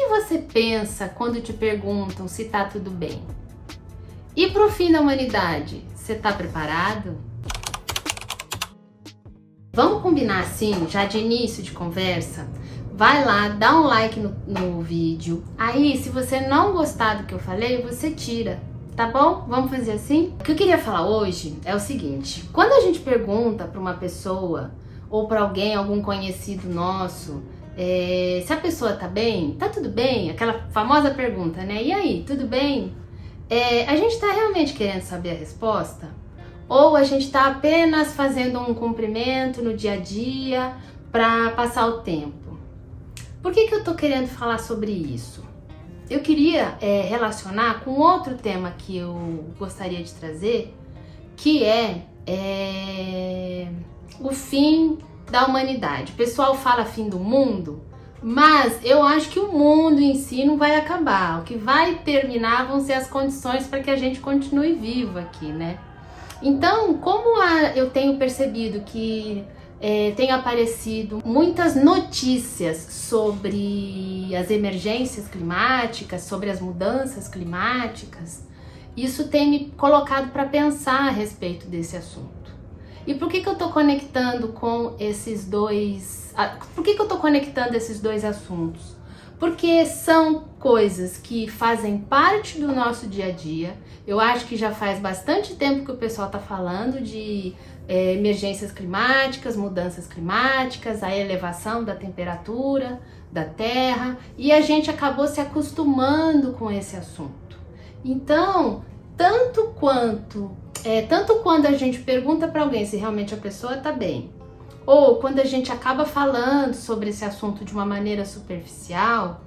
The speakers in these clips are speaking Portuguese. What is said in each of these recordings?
você pensa quando te perguntam se tá tudo bem? E pro fim da humanidade, você tá preparado? Vamos combinar assim, já de início de conversa? Vai lá, dá um like no vídeo. Aí, se você não gostar do que eu falei, você tira, tá bom? Vamos fazer assim? O que eu queria falar hoje é o seguinte. Quando a gente pergunta para uma pessoa ou para alguém, algum conhecido nosso, se a pessoa tá bem, tá tudo bem? Aquela famosa pergunta, né? E aí, tudo bem? A gente tá realmente querendo saber a resposta? Ou a gente tá apenas fazendo um cumprimento no dia a dia para passar o tempo? Por que eu tô querendo falar sobre isso? Eu queria relacionar com outro tema que eu gostaria de trazer, que é o fim da humanidade. O pessoal fala fim do mundo, mas eu acho que o mundo em si não vai acabar. O que vai terminar vão ser as condições para que a gente continue vivo aqui, né? Então, como eu tenho percebido que tem aparecido muitas notícias sobre as emergências climáticas, sobre as mudanças climáticas, isso tem me colocado para pensar a respeito desse assunto. E por que eu estou conectando com esses dois? Por que eu estou conectando esses dois assuntos? Porque são coisas que fazem parte do nosso dia a dia. Eu acho que já faz bastante tempo que o pessoal está falando de emergências climáticas, mudanças climáticas, a elevação da temperatura da Terra, e a gente acabou se acostumando com esse assunto. Então, tanto quando a gente pergunta para alguém se realmente a pessoa está bem, ou quando a gente acaba falando sobre esse assunto de uma maneira superficial,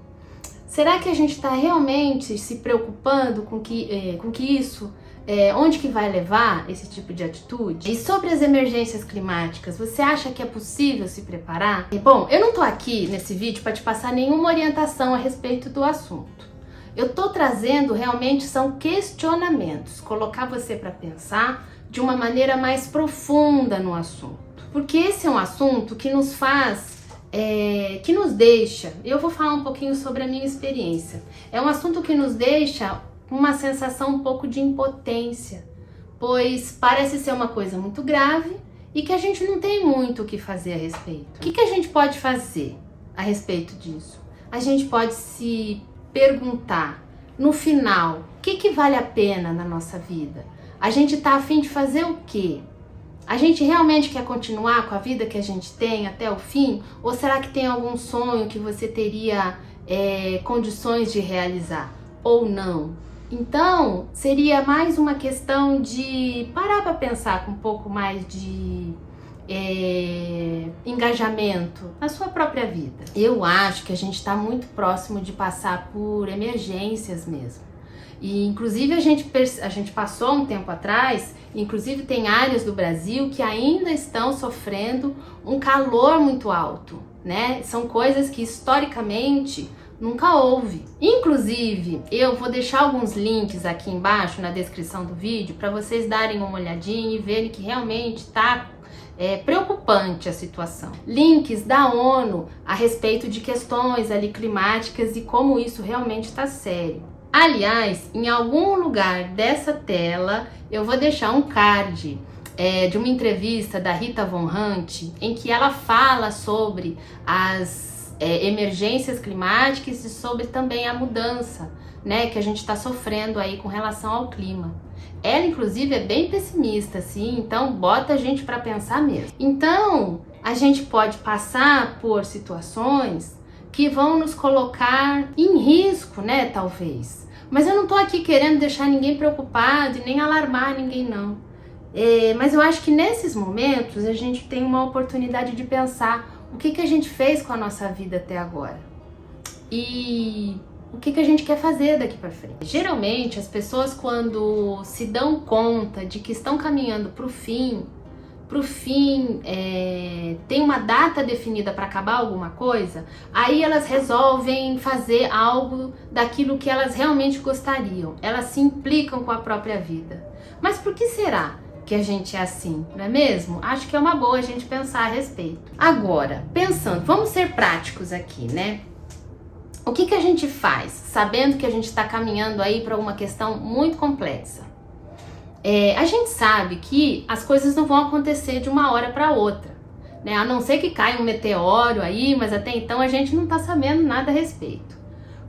será que a gente está realmente se preocupando com que isso, onde que vai levar esse tipo de atitude? E sobre as emergências climáticas, você acha que é possível se preparar? Bom, eu não estou aqui nesse vídeo para te passar nenhuma orientação a respeito do assunto. Eu estou trazendo realmente são questionamentos, colocar você para pensar de uma maneira mais profunda no assunto. Porque esse é um assunto que nos faz, que nos deixa, eu vou falar um pouquinho sobre a minha experiência, é um assunto que nos deixa uma sensação um pouco de impotência, pois parece ser uma coisa muito grave e que a gente não tem muito o que fazer a respeito. O que a gente pode fazer a respeito disso? A gente pode se perguntar, no final, o que vale a pena na nossa vida? A gente tá a fim de fazer o quê? A gente realmente quer continuar com a vida que a gente tem até o fim? Ou será que tem algum sonho que você teria condições de realizar? Ou não? Então, seria mais uma questão de parar para pensar com um pouco mais de engajamento na sua própria vida. Eu acho que a gente está muito próximo de passar por emergências mesmo. E inclusive a gente passou um tempo atrás, inclusive tem áreas do Brasil que ainda estão sofrendo um calor muito alto, né? São coisas que historicamente nunca houve. Inclusive, eu vou deixar alguns links aqui embaixo na descrição do vídeo para vocês darem uma olhadinha e verem que realmente está preocupante a situação. Links da ONU a respeito de questões ali climáticas e como isso realmente está sério. Aliás, em algum lugar dessa tela eu vou deixar um card de uma entrevista da Rita Von Hunt, em que ela fala sobre as emergências climáticas e sobre também a mudança, né, que a gente está sofrendo aí com relação ao clima. Ela, inclusive, é bem pessimista, assim, então bota a gente para pensar mesmo. Então, a gente pode passar por situações que vão nos colocar em risco, né, talvez. Mas eu não tô aqui querendo deixar ninguém preocupado e nem alarmar ninguém, não. Mas eu acho que nesses momentos a gente tem uma oportunidade de pensar o que a gente fez com a nossa vida até agora. E o que a gente quer fazer daqui para frente. Geralmente as pessoas, quando se dão conta de que estão caminhando para o fim, tem uma data definida para acabar alguma coisa, aí elas resolvem fazer algo daquilo que elas realmente gostariam. Elas se implicam com a própria vida. Mas por que será que a gente é assim, não é mesmo? Acho que é uma boa a gente pensar a respeito. Agora, pensando, vamos ser práticos aqui, né? O que a gente faz, sabendo que a gente está caminhando aí para uma questão muito complexa? A gente sabe que as coisas não vão acontecer de uma hora para outra, né? A não ser que caia um meteoro aí, mas até então a gente não está sabendo nada a respeito.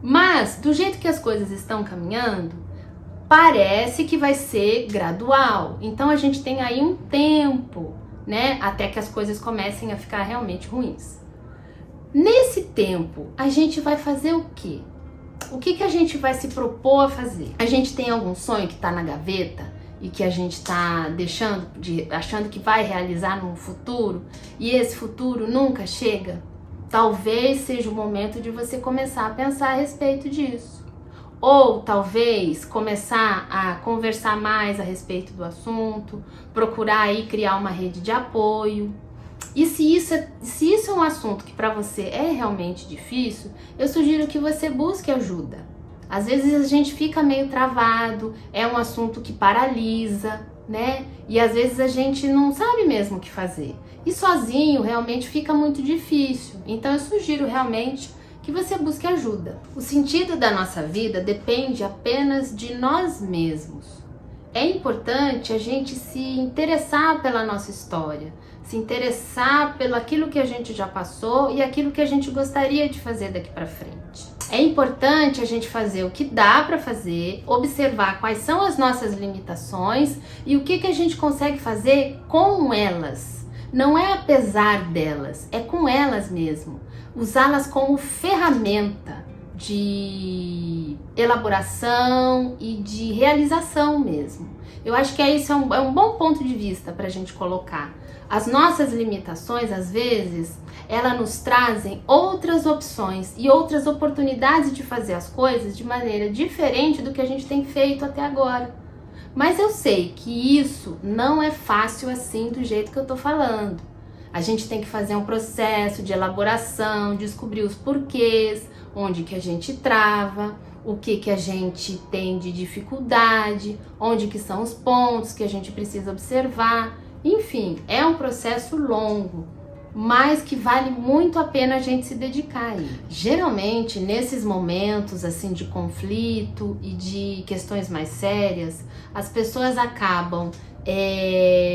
Mas, do jeito que as coisas estão caminhando, parece que vai ser gradual. Então a gente tem aí um tempo, né, até que as coisas comecem a ficar realmente ruins. Nesse tempo, a gente vai fazer o quê? O que a gente vai se propor a fazer? A gente tem algum sonho que está na gaveta e que a gente está achando que vai realizar no futuro e esse futuro nunca chega? Talvez seja o momento de você começar a pensar a respeito disso. Ou talvez começar a conversar mais a respeito do assunto, procurar aí criar uma rede de apoio. E se isso é um assunto que para você é realmente difícil, eu sugiro que você busque ajuda. Às vezes a gente fica meio travado, é um assunto que paralisa, né? E às vezes a gente não sabe mesmo o que fazer. E sozinho realmente fica muito difícil. Então eu sugiro realmente que você busque ajuda. O sentido da nossa vida depende apenas de nós mesmos. É importante a gente se interessar pela nossa história, se interessar pelo aquilo que a gente já passou e aquilo que a gente gostaria de fazer daqui para frente. É importante a gente fazer o que dá para fazer, observar quais são as nossas limitações e o que a gente consegue fazer com elas. Não é apesar delas, é com elas mesmo. Usá-las como ferramenta de elaboração e de realização mesmo. Eu acho que isso é um bom ponto de vista para a gente colocar. As nossas limitações, às vezes, elas nos trazem outras opções e outras oportunidades de fazer as coisas de maneira diferente do que a gente tem feito até agora. Mas eu sei que isso não é fácil assim do jeito que eu tô falando. A gente tem que fazer um processo de elaboração, descobrir os porquês, onde que a gente trava, o que a gente tem de dificuldade, onde que são os pontos que a gente precisa observar. Enfim, é um processo longo, mas que vale muito a pena a gente se dedicar a ele. Geralmente, nesses momentos assim de conflito e de questões mais sérias, as pessoas acabam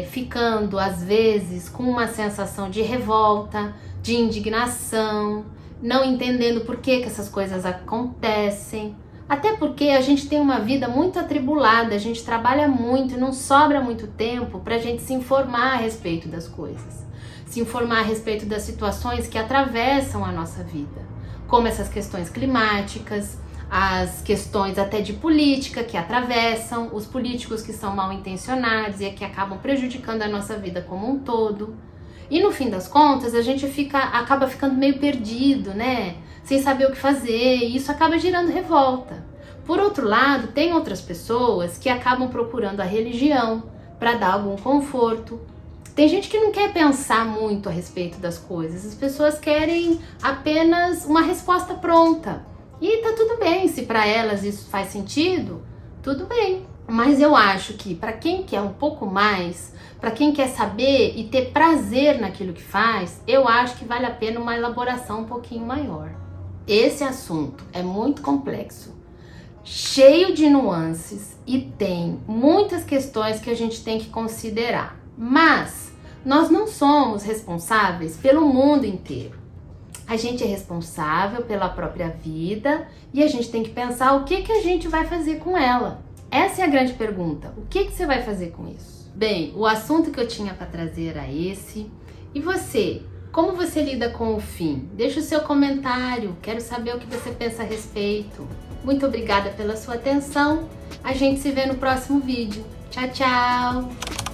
ficando, às vezes, com uma sensação de revolta, de indignação, não entendendo por que essas coisas acontecem. Até porque a gente tem uma vida muito atribulada, a gente trabalha muito e não sobra muito tempo para a gente se informar a respeito das coisas. Se informar a respeito das situações que atravessam a nossa vida, como essas questões climáticas, as questões até de política que atravessam, os políticos que são mal intencionados e que acabam prejudicando a nossa vida como um todo. E no fim das contas, a gente acaba ficando meio perdido, né? Sem saber o que fazer, e isso acaba gerando revolta. Por outro lado, tem outras pessoas que acabam procurando a religião para dar algum conforto. Tem gente que não quer pensar muito a respeito das coisas, as pessoas querem apenas uma resposta pronta. E tá tudo bem, se para elas isso faz sentido, tudo bem. Mas eu acho que para quem quer um pouco mais, para quem quer saber e ter prazer naquilo que faz, eu acho que vale a pena uma elaboração um pouquinho maior. Esse assunto é muito complexo, cheio de nuances e tem muitas questões que a gente tem que considerar. Mas nós não somos responsáveis pelo mundo inteiro. A gente é responsável pela própria vida e a gente tem que pensar o que a gente vai fazer com ela. Essa é a grande pergunta. O que você vai fazer com isso? Bem, o assunto que eu tinha para trazer era esse. E você? Como você lida com o fim? Deixa o seu comentário, quero saber o que você pensa a respeito. Muito obrigada pela sua atenção. A gente se vê no próximo vídeo. Tchau, tchau!